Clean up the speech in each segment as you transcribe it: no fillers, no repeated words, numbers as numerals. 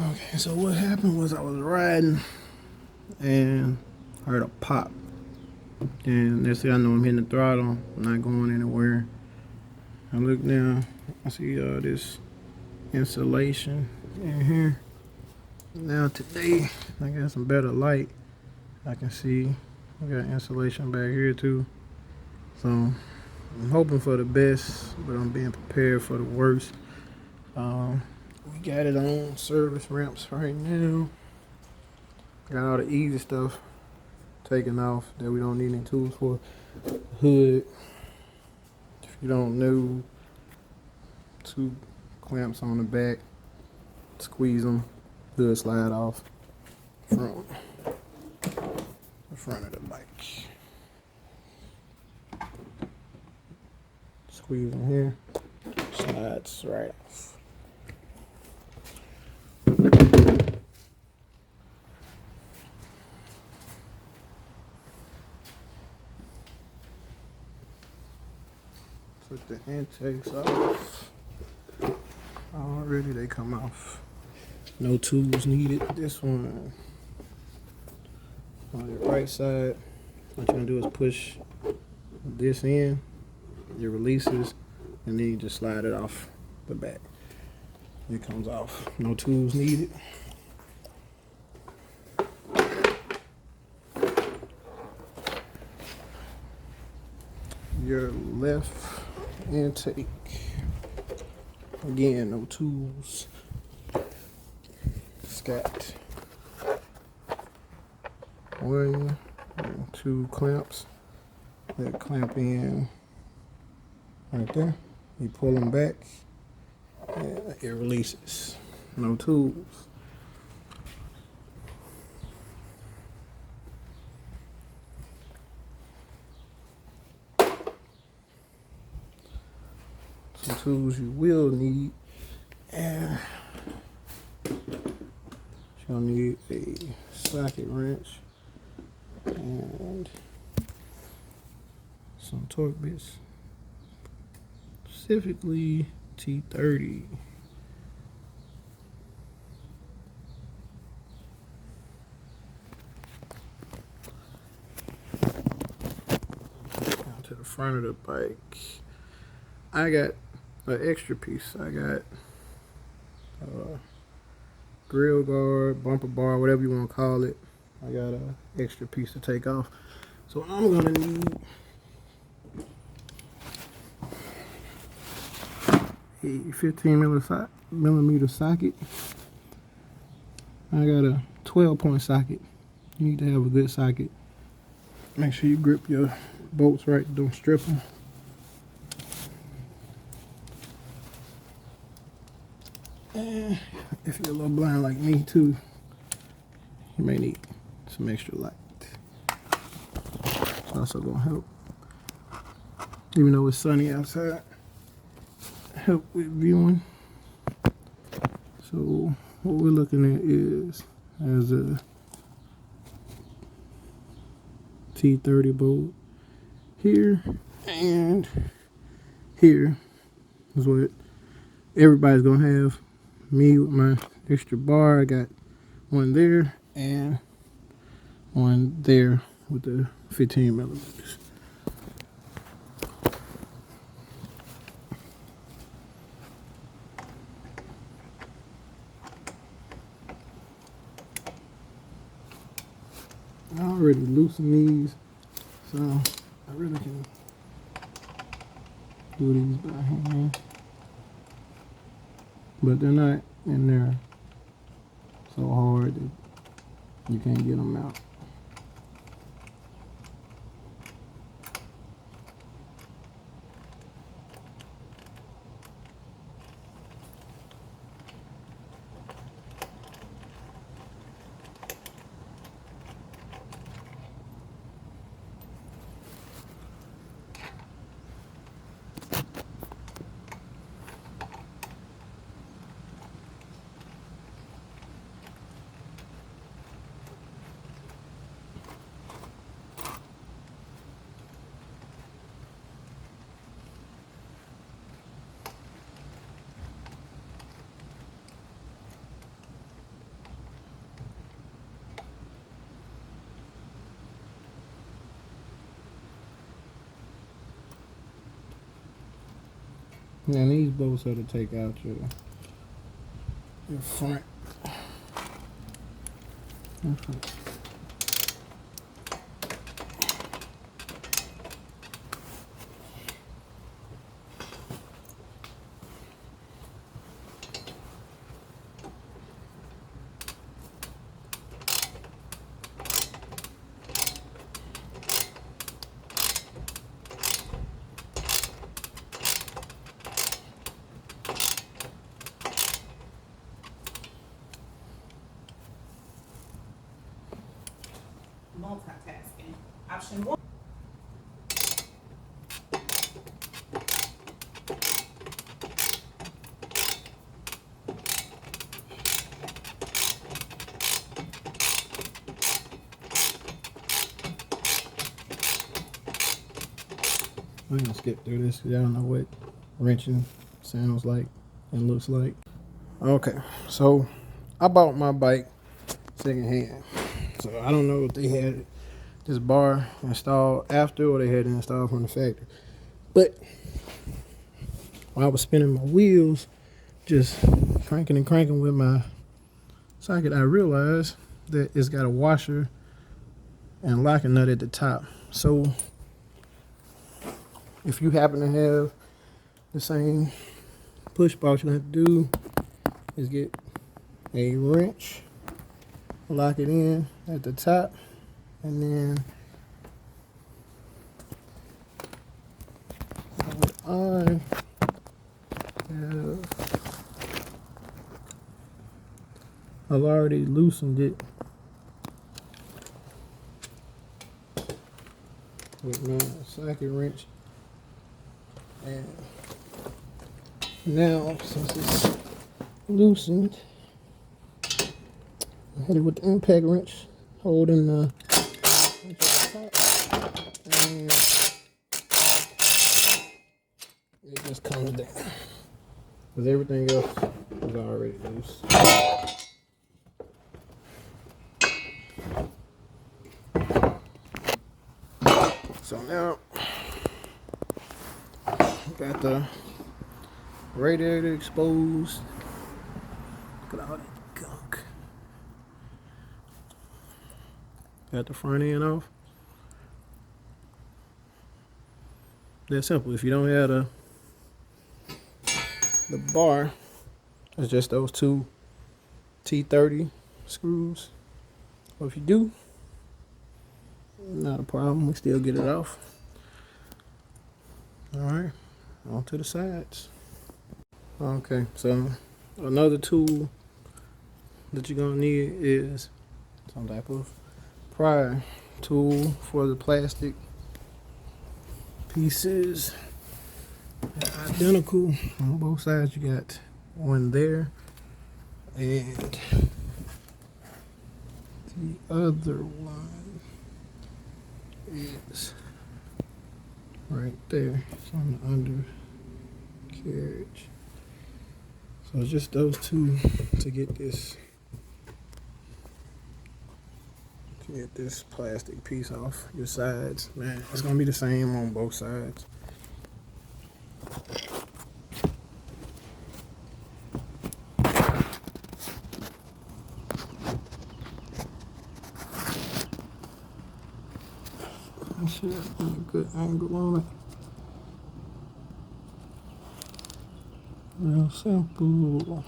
Okay, so what happened was I was riding and I heard a pop. And next thing I know, I'm hitting the throttle, I'm not going anywhere. I look down, I see this insulation in here. Now today, I got some better light. I can see we got insulation back here too. So I'm hoping for the best, but I'm being prepared for the worst. We got it on service ramps right now. Got all the easy stuff taken off that we don't need any tools for. Hood, if you don't know, 2 clamps on the back, squeeze them, hood slide off from the front of the bike. Squeeze them here, slides right off. Took the intakes off. Already they come off. No tools needed. This one on the right side, what you're gonna do is push this in, it releases, and then you just slide it off the back. It comes off. No tools needed. Your left intake, again, no tools. It's got 1 and 2 clamps that clamp in right there. You pull them back and it releases. No tools. Some tools you will need, and you'll need a socket wrench and some torque bits, specifically T30. Down to the front of the bike, I got an extra piece. I got grill guard, bumper bar, whatever you want to call it. I got an extra piece to take off. So I'm gonna need a 15 millimeter socket. I got a 12-point socket. You need to have a good socket. Make sure you grip your bolts right, don't strip them. And if you're a little blind like me too, you may need some extra light. It's also gonna help, even though it's sunny outside, help with viewing. So what we're looking at is as a T30 bolt here, and here is what everybody's gonna have. Me with my extra bar, I got one there and one there with the 15 millimeters. I already loosened these, so I really can do these by hand. But they're not in there so hard that you can't get them out. And these bolts are to take out your front. Multitasking. Option 1. We're gonna skip through this because y'all know what wrenching sounds like and looks like. Okay, so I bought my bike secondhand. So I don't know if they had this bar installed after or they had it installed from the factory. But while I was spinning my wheels, just cranking and cranking with my socket, I realized that it's got a washer and locking nut at the top. So if you happen to have the same push box, you have to do is get a wrench, lock it in at the top, and then what I've already loosened it with my socket wrench, and now since it's loosened, I hit it with the impact wrench, holding the top, and it just comes down because everything else is already loose. So now got the radiator exposed. Look at all that gunk. Got the front end off. That's simple. If you don't have the bar, it's just those two T30 screws. Or if you do, not a problem. We still get it off. All right, on to the sides. Okay, so another tool that you're gonna need is some type of pry tool for the plastic pieces. They're identical on both sides. You got one there and the other one is right there. It's on the undercarriage. So it's just those two to get this plastic piece off your sides. Man, it's gonna be the same on both sides. I should have a good angle on it. Real simple.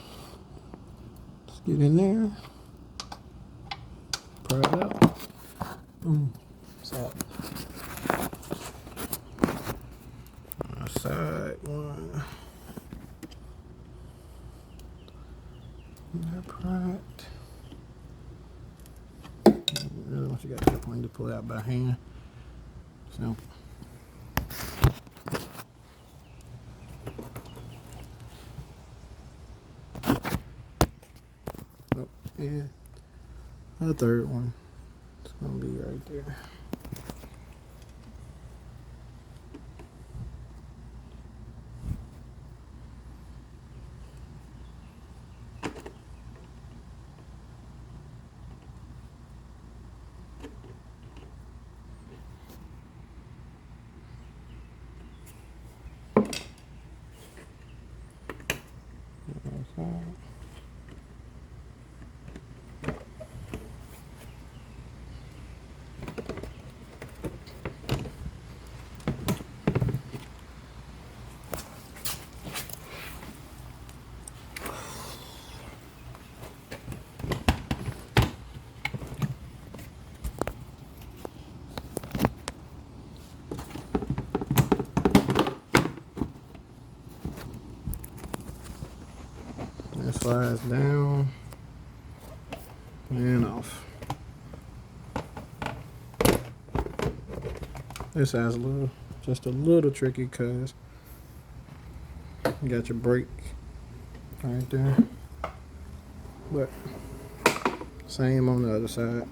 Let's get in there. Pry it out. Boom. It's out. Side one. That pry it. Really, once you got to that point, to pull it out by hand. Simple. Oh, yeah. The third one. It's gonna be right there. slides down and off. This side's just a little tricky because you got your brake right there, but same on the other side.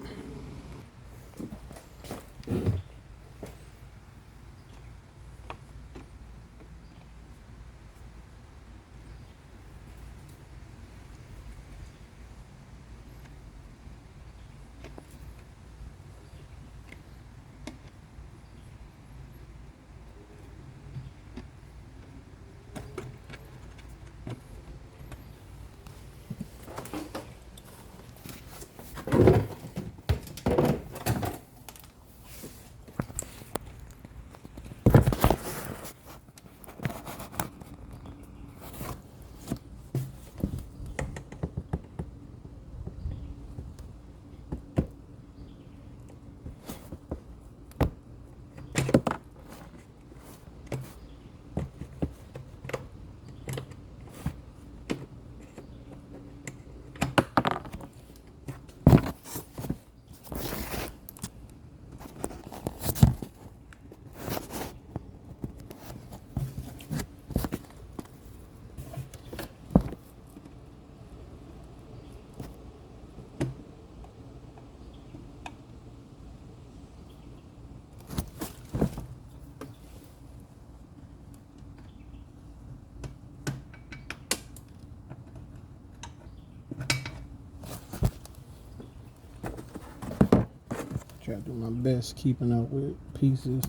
Try to do my best keeping up with pieces.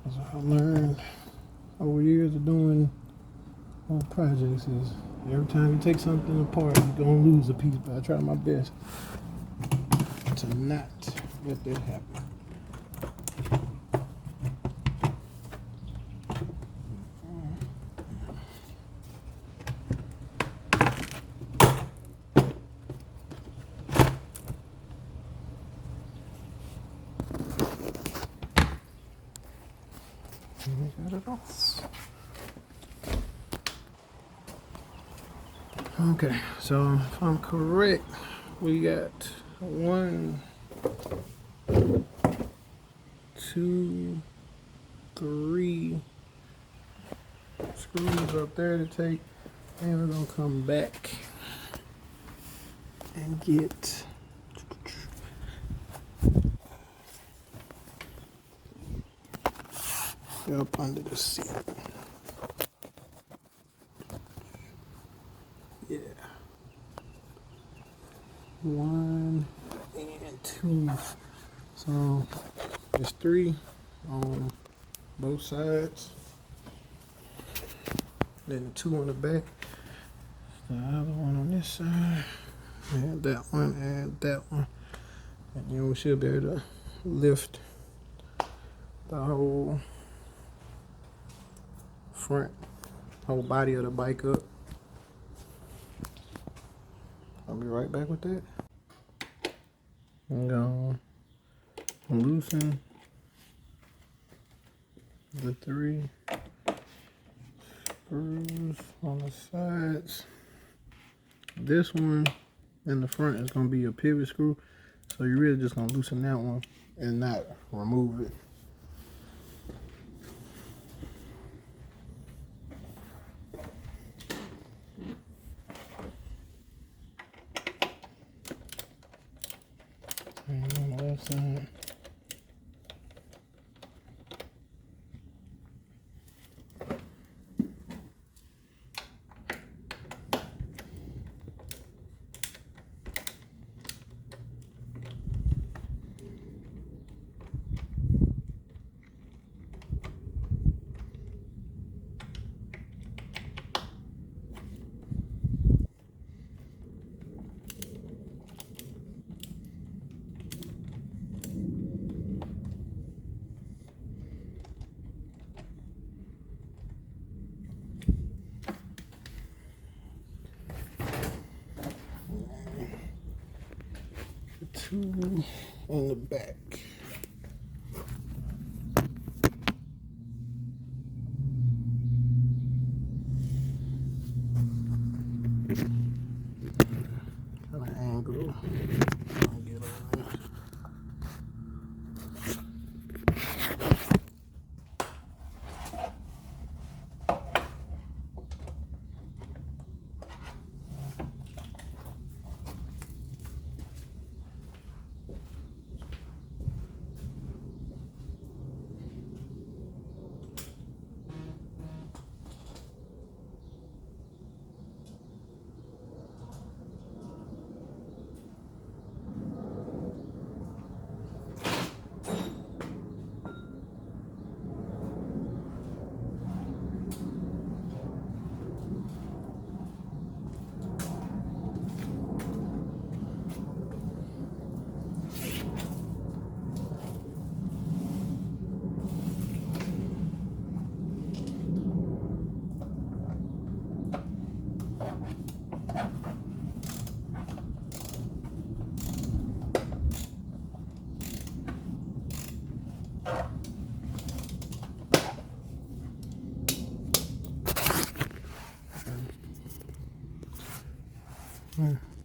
That's what I learned over years of doing projects is every time you take something apart, you're gonna lose a piece. But I try my best to not let that happen. Got it off. Okay, so if I'm correct, we got 1, 2, 3 screws up there to take, and we're gonna come back and get up under the seat. Yeah. 1 and 2. So there's 3 on both sides. Then 2 on the back. The other one on this side. And that one and that one. And then we should be able to lift the whole whole body of the bike up. I'll be right back with that. I'm gonna loosen the 3 screws on the sides. This one in the front is gonna be a pivot screw, so you're really just gonna loosen that one and not remove it. And on the left side. Two on the back. angle. I'll get on there.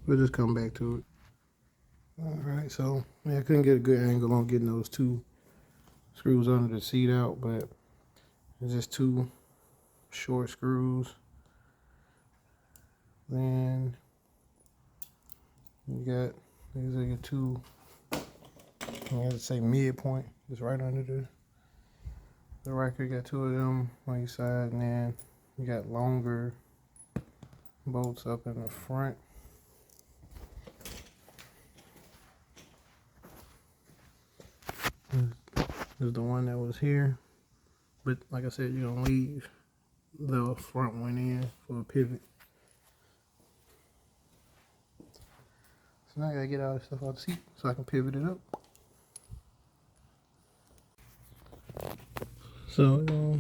We'll just come back to it. Alright, so yeah, I couldn't get a good angle on getting those two screws under the seat out, but it's just two short screws. Then you got, these are your two, I have to say midpoint, just right under the Ryker. You got two of them on each side, and then you got longer bolts up in the front. This is the one that was here, but like I said, you're gonna leave the front one in for a pivot. So now I gotta get all this stuff out of the seat so I can pivot it up. So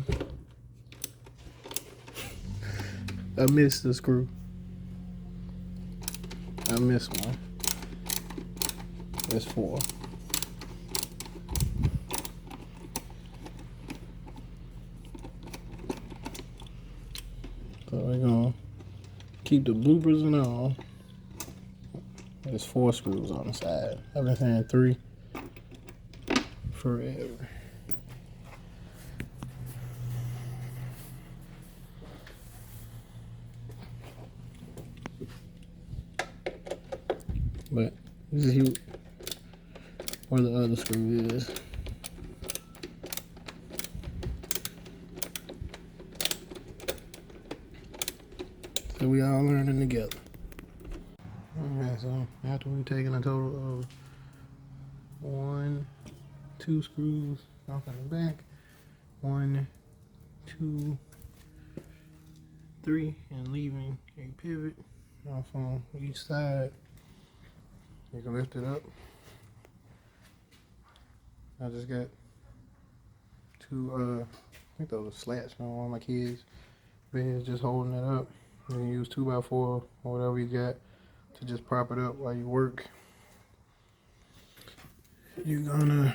I missed the screw. I missed one. That's 4. So we're gonna keep the bloopers and all. There's 4 screws on the side. I've been saying 3 forever. But this is where the other screw is. So we all learning together. Alright, so after we've taken a total of 1, 2 screws off in the back, 1, 2, 3, and leaving a pivot off on each side, you can lift it up. I just got 2, I think those are slats from one of my kids' beds, just holding it up. You can use 2x4 or whatever you got to just prop it up while you work. You're gonna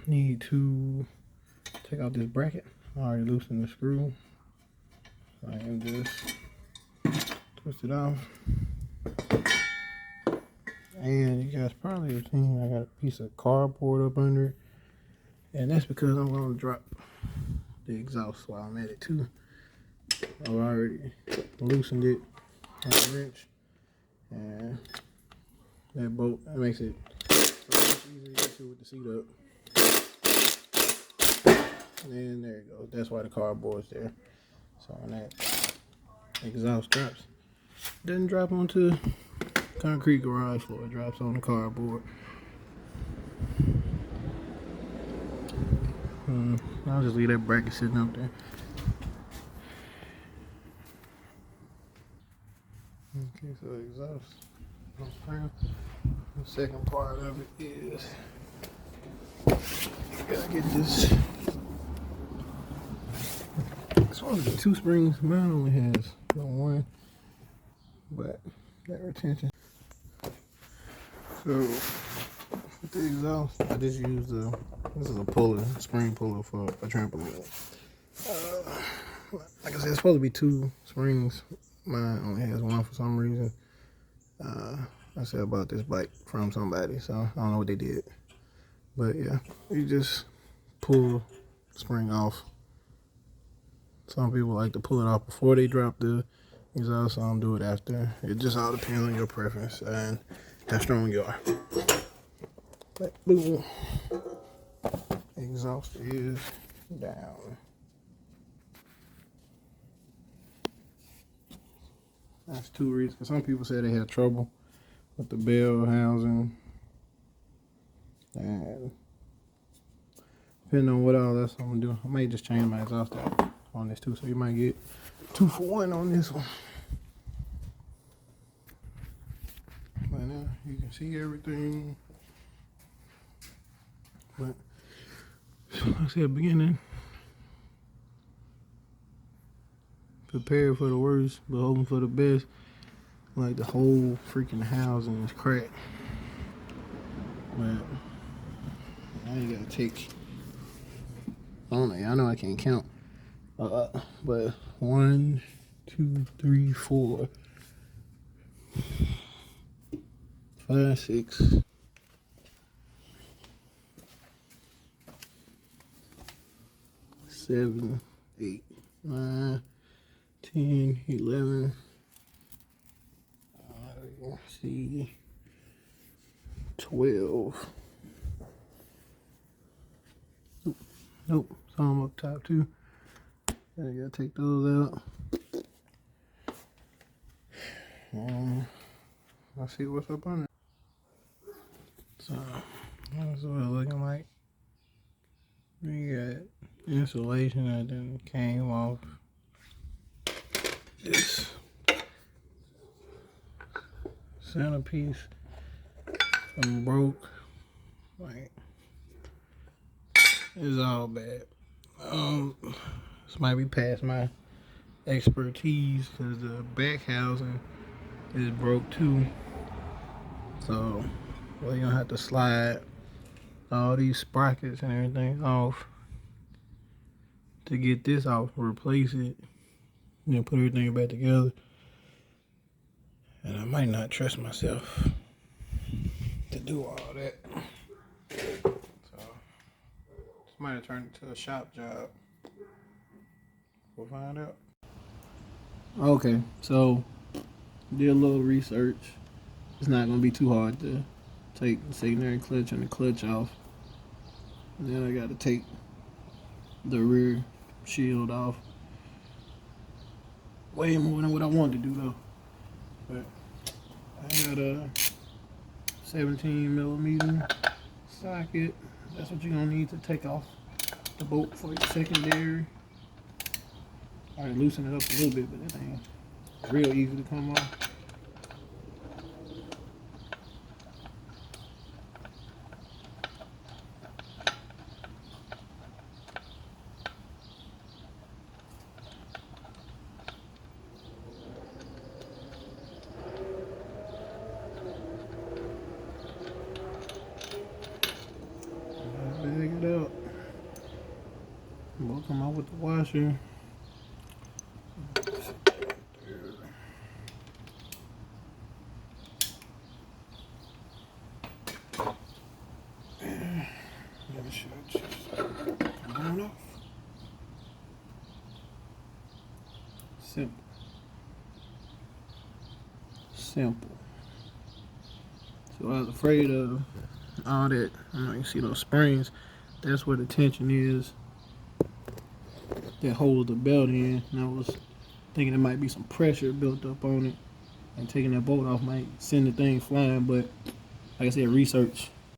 need to take out this bracket. I already loosened the screw. I can just twist it off. And you guys probably have seen I got a piece of cardboard up under it. And that's because I'm gonna drop the exhaust while I'm at it too. I've already loosened it on the wrench, and that bolt, that makes it easy to get to with the seat up. And there you go. That's why the cardboard's there. So when that exhaust drops, it doesn't drop onto concrete garage floor. It drops on the cardboard. I'll just leave that bracket sitting up there. Okay, so the exhaust goes through. The second part of it is you gotta get this. It's supposed to be 2 springs. Mine only has 1, but that retention. So with the exhaust, I just use this is a puller, spring puller for a trampoline. Like I said, it's supposed to be 2 springs. Mine only has 1 for some reason. I said I bought this bike from somebody, so I don't know what they did. But yeah, you just pull the spring off. Some people like to pull it off before they drop the exhaust, some do it after. It just all depends on your preference and how strong you are. But boom, exhaust is down. That's two reasons. Some people say they had trouble with the bell housing, and depending on what all that's I'm gonna do, I may just change my exhaust out on this too, so you might get 2 for 1 on this one. But now you can see everything. But like I said, beginning, prepare for the worst, but hoping for the best. Like the whole freaking housing is cracked. But now you gotta take, I don't know, I know I can't count. But 1, 2, 3, 4, 5, 6. 7, 8, 9, 10, 11. See, 12. Nope, some up top too. I gotta take those out. Let's see what's up on it. So that's what it's looking like. We got insulation that then came off. This centerpiece broke. Like, it's all bad. This might be past my expertise because the back housing is broke too. So you're gonna have to slide all these sprockets and everything off to get this off, replace it, and then put everything back together. And I might not trust myself to do all that. So this might have turned into a shop job. We'll find out. Okay, so did a little research. It's not gonna be too hard to take the secondary clutch and the clutch off. And then I gotta take the rear shield off. Way more than what I wanted to do though. But I got a 17mm socket. That's what you're gonna need to take off the bolt for your secondary. I already loosened it up a little bit, but that thing is real easy to come off. Bag it up. We'll come out with the washer. It should just come on off. Simple. Simple. So I was afraid of all that. You can see those springs. That's where the tension is that holds the belt in. And I was thinking there might be some pressure built up on it, and taking that bolt off might send the thing flying. But like I said, research